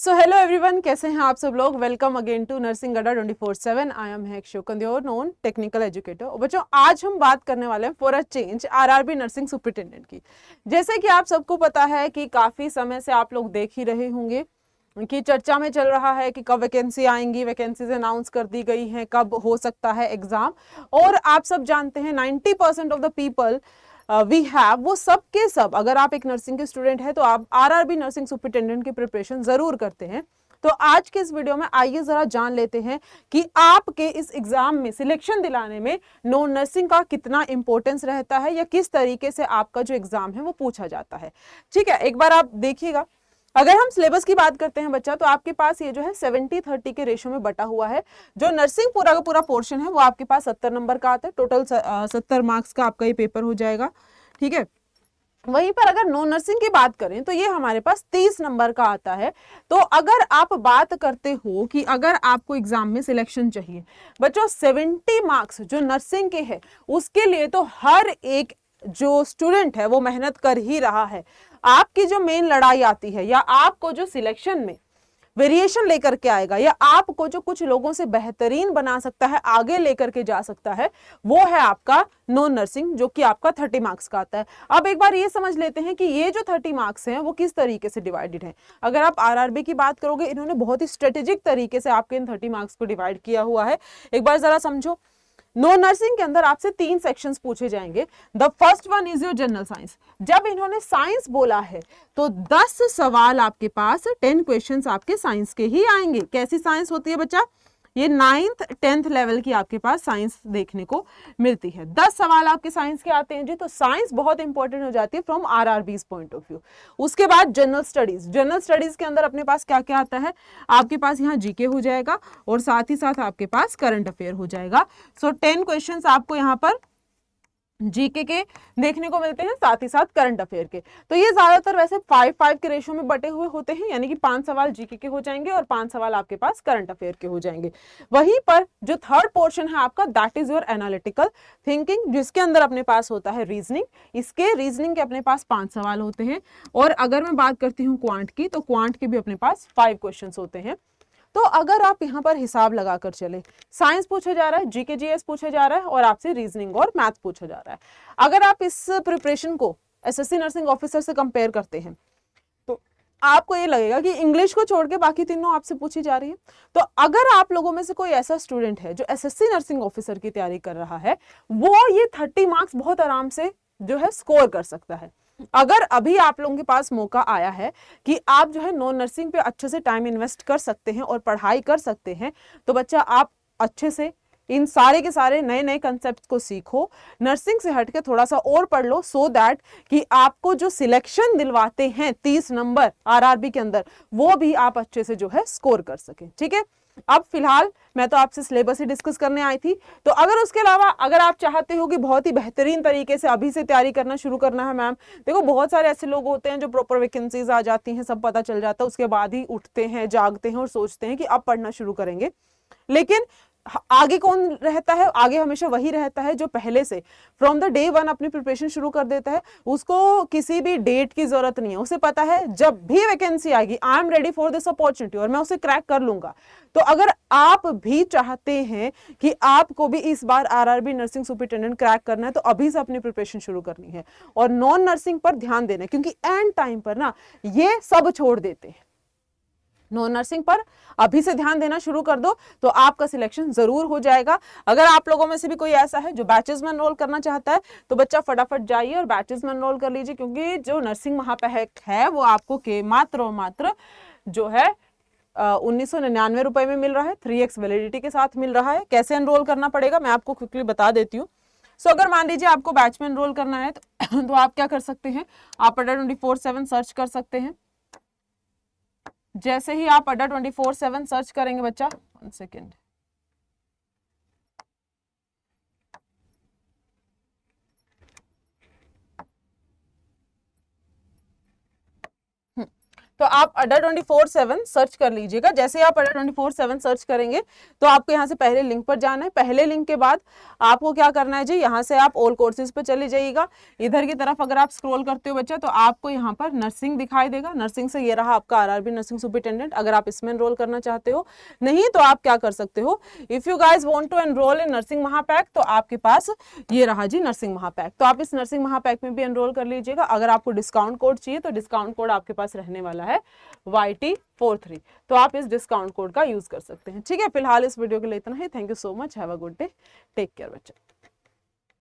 So hello everyone, कैसे हैं आप सब लोग। वेलकम अगेन टू नर्सिंग अड्डा 24/7। आई एम हेक शोकन, योर नोन टेक्निकल एजुकेटर। बच्चों, आज हम बात करने वाले हैं for a change RRB nursing superintendent की। जैसे कि आप सबको पता है कि काफी समय से आप लोग देख ही रहे होंगे कि चर्चा में चल रहा है कि कब वैकेंसी आएंगी, वैकेंसीज अनाउंस कर दी गई हैं, कब हो सकता है एग्जाम। और आप सब जानते हैं 90% of the people we have, वो सब के सब, अगर आप एक नर्सिंग के स्टूडेंट हैं तो आप आरआरबी नर्सिंग सुपरिटेंडेंट की प्रिपरेशन जरूर करते हैं। तो आज के इस वीडियो में आइए जरा जान लेते हैं कि आपके इस एग्जाम में सिलेक्शन दिलाने में नॉन नर्सिंग का कितना इंपॉर्टेंस रहता है या किस तरीके से आपका जो एग्जाम है वो पूछा जाता है। ठीक है, एक बार आप देखिएगा। अगर हम सिलेबस की बात करते हैं बच्चा, तो आपके पास ये जो है 70-30 के रेशो में बटा हुआ है। जो नर्सिंग पूरा का पूरा पोर्शन है वो आपके पास 70 नंबर का आता है। टोटल 70 मार्क्स का आपका ये पेपर हो जाएगा। ठीक है, वहीं पर अगर नॉन नर्सिंग की बात करें तो ये हमारे पास 30 नंबर का आता है। तो अगर आप बात करते हो कि अगर आपको एग्जाम में सिलेक्शन चाहिए बच्चों, 70 मार्क्स जो नर्सिंग के हैं उसके लिए तो हर एक जो स्टूडेंट है वो मेहनत कर ही रहा है। आपकी जो मेन लड़ाई आती है या आपको जो सिलेक्शन में वेरिएशन लेकर के आएगा या आपको जो कुछ लोगों से बेहतरीन बना सकता है, आगे लेकर के जा सकता है, वो है आपका नॉन नर्सिंग, जो कि आपका 30 मार्क्स का आता है। अब एक बार ये समझ लेते हैं कि ये जो 30 मार्क्स हैं वो किस तरीके से डिवाइडेड है। अगर आप आरआरबी की बात करोगे, इन्होंने बहुत ही स्ट्रेटेजिक तरीके से आपके इन 30 मार्क्स को डिवाइड किया हुआ है। एक बार जरा समझो। नॉन नर्सिंग के अंदर आपसे 3 सेक्शंस पूछे जाएंगे। The first one is your general science. जब इन्होंने साइंस बोला है तो 10 सवाल आपके पास, 10 क्वेश्चंस आपके साइंस के ही आएंगे। कैसी साइंस होती है बच्चा? ये 9th 10th लेवल की आपके पास साइंस देखने को मिलती है। 10 सवाल आपके साइंस के आते हैं जी। तो साइंस बहुत इंपॉर्टेंट हो जाती है from RRBs point of view. उसके बाद जनरल स्टडीज। जनरल स्टडीज के अंदर अपने पास क्या क्या आता है? आपके पास यहाँ जीके हो जाएगा और साथ ही साथ आपके पास करंट अफेयर हो जाएगा। सो 10 क्वेश्चंस आपको यहाँ पर जीके के देखने को मिलते हैं, साथ ही साथ करंट अफेयर के। तो ये ज्यादातर वैसे 5-5 के रेशो में बटे हुए होते हैं, यानी कि 5 सवाल जीके के हो जाएंगे और 5 सवाल आपके पास करंट अफेयर के हो जाएंगे। वहीं पर जो थर्ड पोर्शन है आपका, that is your analytical thinking, जिसके अंदर अपने पास होता है रीजनिंग। इसके रीजनिंग के अपने पास 5 सवाल होते हैं। और अगर मैं बात करती हूँ क्वांट की, तो क्वांट के भी अपने पास 5 क्वेश्चन होते हैं। तो अगर आप यहां पर हिसाब लगाकर चले, साइंस पूछा जा रहा है, जीके जीएस पूछा जा रहा है और आपसे रीजनिंग और मैथ पूछा जा रहा है। अगर आप इस प्रिपरेशन को एसएससी नर्सिंग ऑफिसर से कंपेयर करते हैं तो आपको ये लगेगा कि इंग्लिश को छोड़ के बाकी तीनों आपसे पूछी जा रही है। तो अगर आप लोगों में से कोई ऐसा स्टूडेंट है जो एसएससी नर्सिंग ऑफिसर की तैयारी कर रहा है, वो ये 30 मार्क्स बहुत आराम से जो है स्कोर कर सकता है। अगर अभी आप लोगों के पास मौका आया है कि आप जो है नॉन नर्सिंग पे अच्छे से टाइम इन्वेस्ट कर सकते हैं और पढ़ाई कर सकते हैं, तो बच्चा आप अच्छे से इन सारे के सारे नए नए कंसेप्ट को सीखो, नर्सिंग से हटके थोड़ा सा और पढ़ लो, सो दैट कि आपको जो सिलेक्शन दिलवाते हैं 30 नंबर आरआरबी के अंदर, वो भी आप अच्छे से जो है स्कोर कर सके। ठीक है, अब फिलहाल मैं तो आपसे सिलेबस ही डिस्कस करने आई थी। तो अगर उसके अलावा अगर आप चाहते हो कि बहुत ही बेहतरीन तरीके से अभी से तैयारी करना शुरू करना है मैम, देखो बहुत सारे ऐसे लोग होते हैं जो प्रॉपर वैकेंसीज आ जाती हैं, सब पता चल जाता है, उसके बाद ही उठते हैं, जागते हैं और सोचते हैं कि अब पढ़ना शुरू करेंगे। लेकिन आगे कौन रहता है? आगे हमेशा वही रहता है जो पहले से फ्रॉम द डे वन अपनी प्रिपरेशन शुरू कर देता है। उसको किसी भी डेट की जरूरत नहीं है, उसे पता है जब भी वैकेंसी आएगी, I am ready for this opportunity और मैं उसे क्रैक कर लूंगा। तो अगर आप भी चाहते हैं कि आपको भी इस बार आरआरबी नर्सिंग सुपरिटेंडेंट क्रैक करना है, तो अभी से अपनी प्रिपरेशन शुरू करनी है और नॉन नर्सिंग पर ध्यान देना है, क्योंकि एंड टाइम पर ना ये सब छोड़ देते हैं। नॉन नर्सिंग पर अभी से ध्यान देना शुरू कर दो तो आपका सिलेक्शन जरूर हो जाएगा। अगर आप लोगों में से भी कोई ऐसा है जो बैचेस में एनरोल करना चाहता है, तो बच्चा फटाफट जाइए और बैचेस में एनरोल कर लीजिए, क्योंकि जो नर्सिंग महापहक है वो आपको के मात्र और मात्र जो है 1999 रुपए में मिल रहा है, 3x वैलिडिटी के साथ मिल रहा है। कैसे एनरोल करना पड़ेगा मैं आपको क्विकली बता देती हूँ। सो अगर मान लीजिए आपको बैच में एनरोल करना है तो आप क्या कर सकते हैं, आप अड्डा 24/7 सर्च कर सकते हैं। जैसे ही आप अड्डा 24/7 सर्च करेंगे बच्चा, 1 सेकेंड, तो आप अड्डा 24/7 सर्च कर लीजिएगा। जैसे ही आप अड्डा 24/7 सर्च करेंगे तो आपको यहाँ से पहले लिंक पर जाना है। पहले लिंक के बाद आपको क्या करना है जी, यहाँ से आप ऑल कोर्सेज पे चले जाइएगा। इधर की तरफ अगर आप स्क्रॉल करते हो बच्चा तो आपको यहाँ पर नर्सिंग दिखाई देगा। नर्सिंग से ये रहा आपका आरआरबी नर्सिंग सुपरिटेंडेंट। अगर आप इसमें एनरोल करना चाहते हो, नहीं तो आप क्या कर सकते हो, if you guys want to enroll in nursing महापैक तो आपके पास ये रहा जी नर्सिंग महापैक। तो आप इस नर्सिंग महापैक में भी एनरोल कर लीजिएगा। अगर आपको डिस्काउंट कोड चाहिए तो डिस्काउंट कोड आपके पास रहने वाला है YT43। तो आप इस डिस्काउंट कोड का यूज कर सकते हैं। ठीक है, फिलहाल इस वीडियो के लिए इतना ही। Thank you so much, have a good day, take care बच्चा।